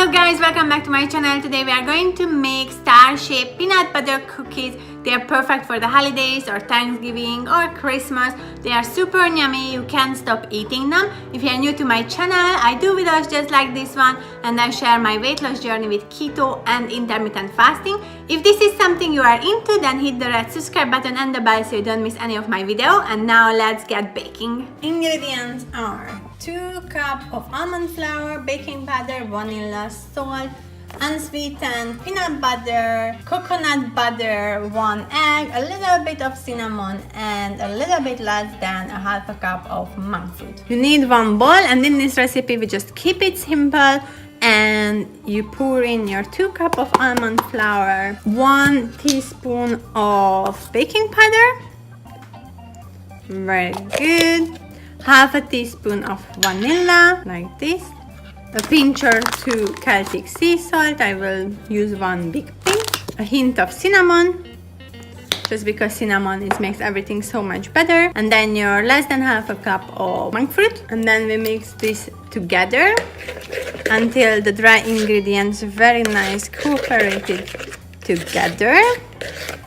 Hello guys, welcome back to my channel. Today we are going to make star-shaped peanut butter cookies. They are perfect for the holidays or Thanksgiving or Christmas. They are super yummy. You can't stop eating them. If you are new to my channel, I do videos just like this one and I share my weight loss journey with keto and intermittent fasting. If this is something you are into, then hit the red subscribe button and the bell so you don't miss any of my video. And now let's get baking. Ingredients are 2 cups of almond flour, baking powder, vanilla, salt, unsweetened peanut butter, coconut butter, 1 egg, a little bit of cinnamon, and a little bit less than a half a cup of monk fruit. You need 1 bowl, and in this recipe we just keep it simple, and you pour in your 2 cups of almond flour, 1 teaspoon of baking powder, very good, half a teaspoon of vanilla, like this, a pinch or 2 Celtic sea salt, I will use 1 big pinch, a hint of cinnamon, just because cinnamon makes everything so much better, and then your less than half a cup of monk fruit, and then we mix this together until the dry ingredients very nice cooperated together.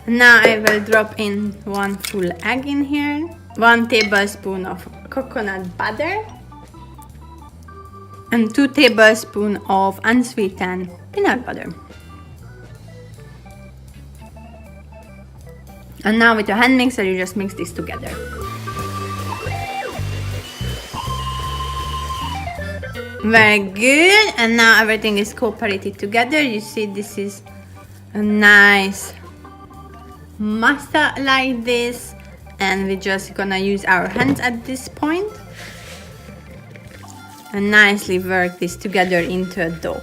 Now I will drop in 1 full egg in here, 1 tablespoon of coconut butter, and 2 tablespoons of unsweetened peanut butter. And now with a hand mixer you just mix this together. Very good, and now everything is cooperated together. You see this is a nice masa like this, and we're just gonna use our hands at this point and nicely work this together into a dough.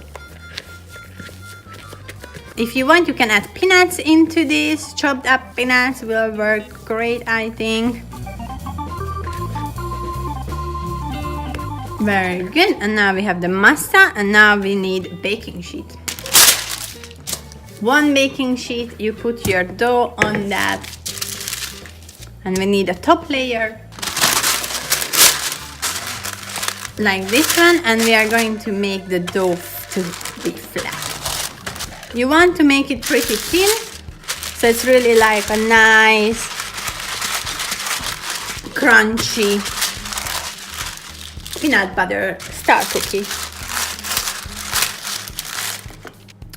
If you want, you can add peanuts into this. Chopped up peanuts will work great, I think. Very good, and now we have the masa, and now we need baking sheet. 1 baking sheet, you put your dough on that, and we need a top layer like this one, and we are going to make the dough to be flat. You want to make it pretty thin, so it's really like a nice crunchy peanut butter star cookie.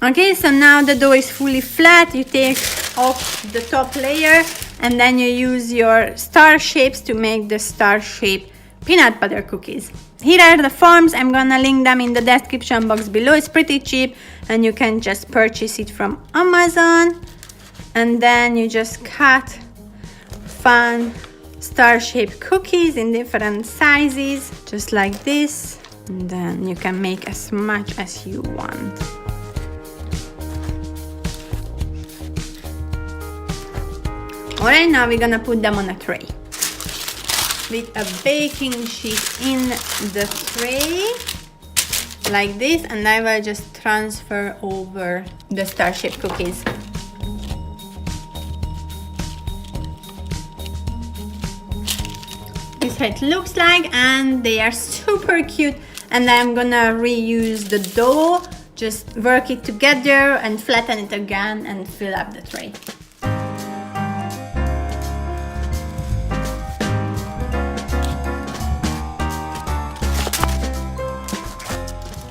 Okay, so now the dough is fully flat. You take off the top layer and then you use your star shapes to make the star shaped peanut butter cookies. Here are the forms. I'm gonna link them in the description box below. It's pretty cheap and you can just purchase it from Amazon, and then you just cut fun star-shaped cookies in different sizes just like this, and then you can make as much as you want. Alright, now we're gonna put them on a tray with a baking sheet in the tray like this, and I will just transfer over the star-shaped cookies. This is how it looks like, and they are super cute, and I'm gonna reuse the dough, just work it together and flatten it again and fill up the tray.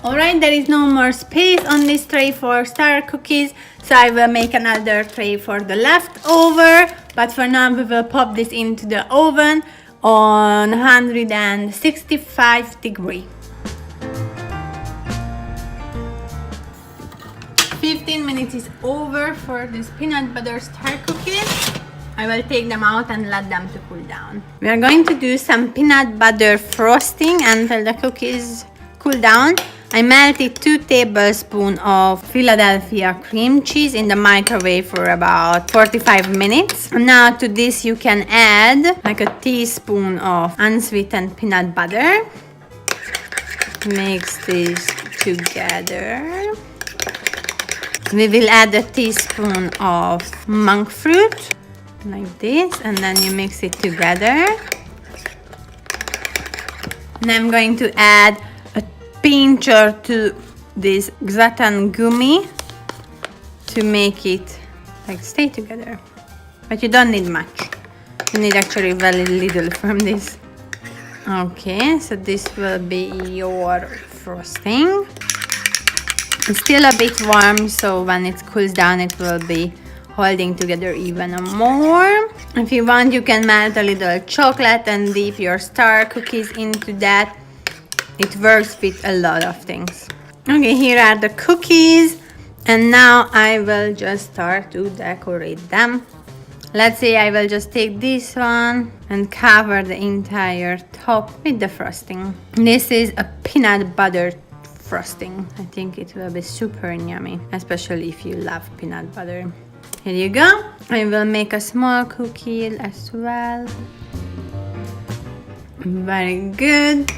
Alright, there is no more space on this tray for star cookies, so I will make another tray for the leftover, but for now we will pop this into the oven on 165 degrees. 15 minutes is over for this peanut butter star cookies. I will take them out and let them to cool down. We are going to do some peanut butter frosting until the cookies cool down. I melted 2 tablespoons of Philadelphia cream cheese in the microwave for about 45 minutes. Now to this you can add like a teaspoon of unsweetened peanut butter. Mix this together. We will add a teaspoon of monk fruit like this, and then you mix it together. And I'm going to add a pinch or 2 this gratin gummy to make it like stay together. But you don't need much. You need actually very little from this. Okay, so this will be your frosting. It's still a bit warm, so when it cools down, it will be holding together even more. If you want, you can melt a little chocolate and dip your star cookies into that. It works with a lot of things. Okay, here are the cookies, and now I will just start to decorate them. Let's say I will just take this one and cover the entire top with the frosting. This is a peanut butter frosting. I think it will be super yummy, especially if you love peanut butter. Here you go. I will make a small cookie as well. Very good.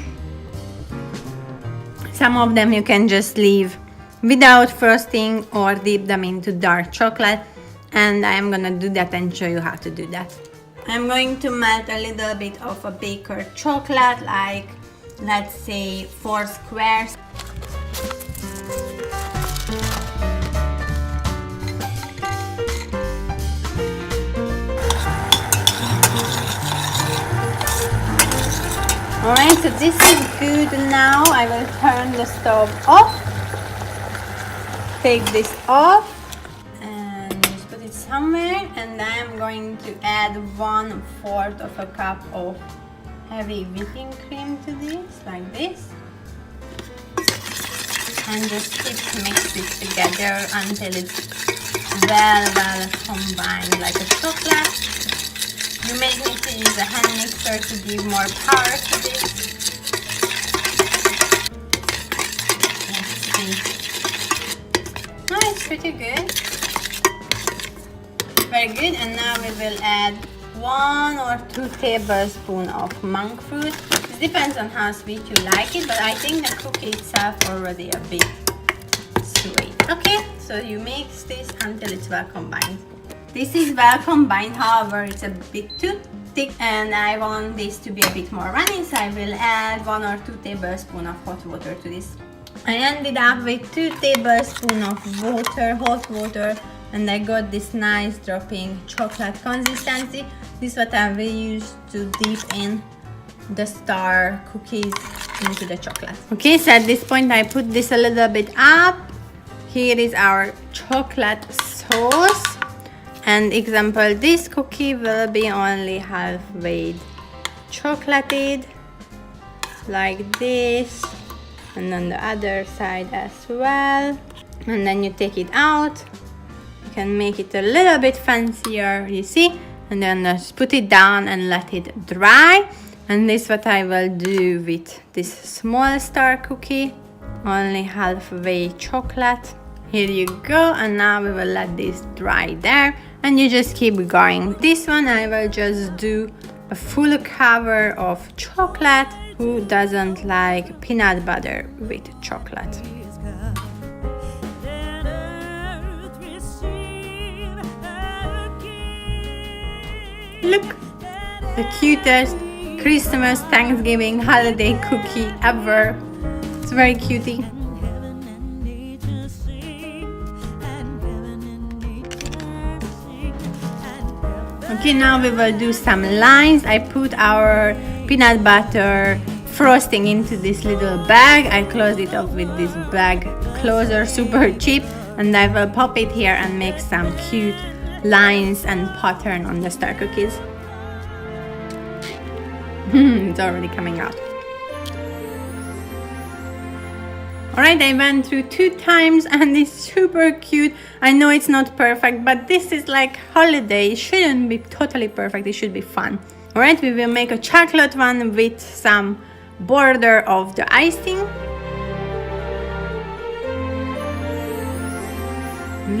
Some of them you can just leave without frosting or dip them into dark chocolate. And I'm gonna do that and show you how to do that. I'm going to melt a little bit of a baker chocolate, like let's say 4 squares. Alright, so this is good now. I will turn the stove off. Take this off and just put it somewhere, and I'm going to add 1/4 of a cup of heavy whipping cream to this, like this. And just keep mix it together until it's well combined like a chocolate. You may need to use a hand mixer to give more power to this. Let's see. Oh, it's pretty good. Very good. And now we will add 1 or 2 tablespoons of monk fruit. It depends on how sweet you like it, but I think the cookie itself already a bit sweet. Okay, so you mix this until it's well combined. This is well combined, however it's a bit too thick and I want this to be a bit more runny, so I will add 1 or 2 tablespoons of hot water to this. I ended up with 2 tablespoons of water, hot water, and I got this nice dropping chocolate consistency. This is what I will use to dip in the star cookies into the chocolate. Okay, so at this point I put this a little bit up. Here is our chocolate sauce. And example, this cookie will be only halfway chocolated, like this, and on the other side as well. And then you take it out. You can make it a little bit fancier, you see, and then just put it down and let it dry. And this is what I will do with this small star cookie, only halfway chocolate. Here you go, and now we will let this dry there, and you just keep going. This one I will just do a full cover of chocolate. Who doesn't like peanut butter with chocolate? Look, the cutest Christmas, Thanksgiving, holiday cookie ever. It's very cutie. Okay, now we will do some lines. I put our peanut butter frosting into this little bag. I close it up with this bag closer, super cheap, and I will pop it here and make some cute lines and pattern on the star cookies. It's already coming out. Alright, I went through 2 times and it's super cute. I know it's not perfect, but this is like holiday. It shouldn't be totally perfect, it should be fun. Alright, we will make a chocolate one with some border of the icing.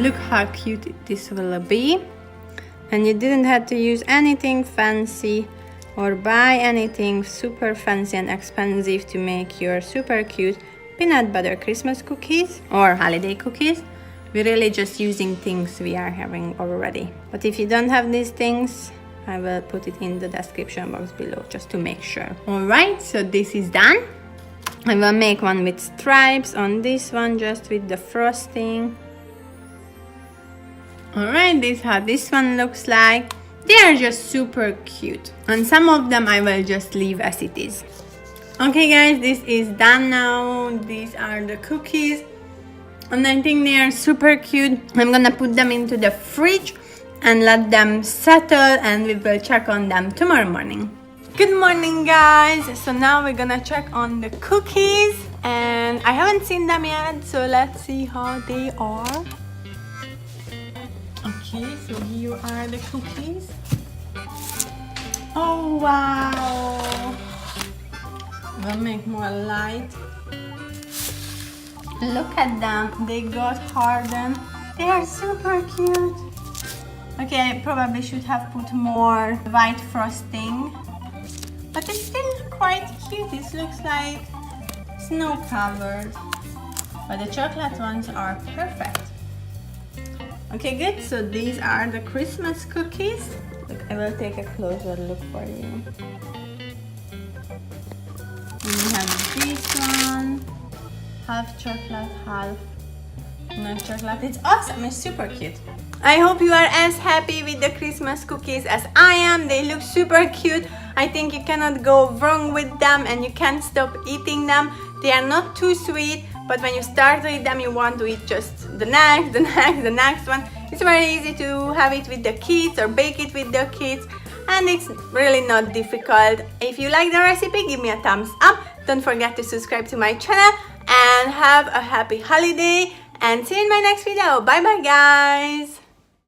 Look how cute this will be. And you didn't have to use anything fancy or buy anything super fancy and expensive to make your super cute peanut butter Christmas cookies or holiday cookies. We're really just using things we are having already. But if you don't have these things, I will put it in the description box below just to make sure. Alright, so this is done. I will make one with stripes, on this one just with the frosting. Alright, this is how this one looks like. They are just super cute, and some of them I will just leave as it is. Okay guys, this is done now. These are the cookies, and I think they are super cute. I'm gonna put them into the fridge and let them settle, and we will check on them tomorrow morning. Good morning guys, so now we're gonna check on the cookies, and I haven't seen them yet, so let's see how they are. Okay, so here are the cookies. Oh wow! We'll make more light. Look at them, they got hardened. They are super cute. Okay, I probably should have put more white frosting, but it's still quite cute. It looks like snow covered, but the chocolate ones are perfect. Okay, good. So these are the Christmas cookies. Look, I will take a closer look for you. And we have this one, half chocolate, half not chocolate. It's awesome. It's super cute. I hope you are as happy with the Christmas cookies as I am. They look super cute. I think you cannot go wrong with them, and you can't stop eating them. They are not too sweet, but when you start to eat them, you want to eat just the next one. It's very easy to have it with the kids or bake it with the kids, and it's really not difficult. If you like the recipe, give me a thumbs up. Don't forget to subscribe to my channel, and have a happy holiday, and see you in my next video. Bye bye guys.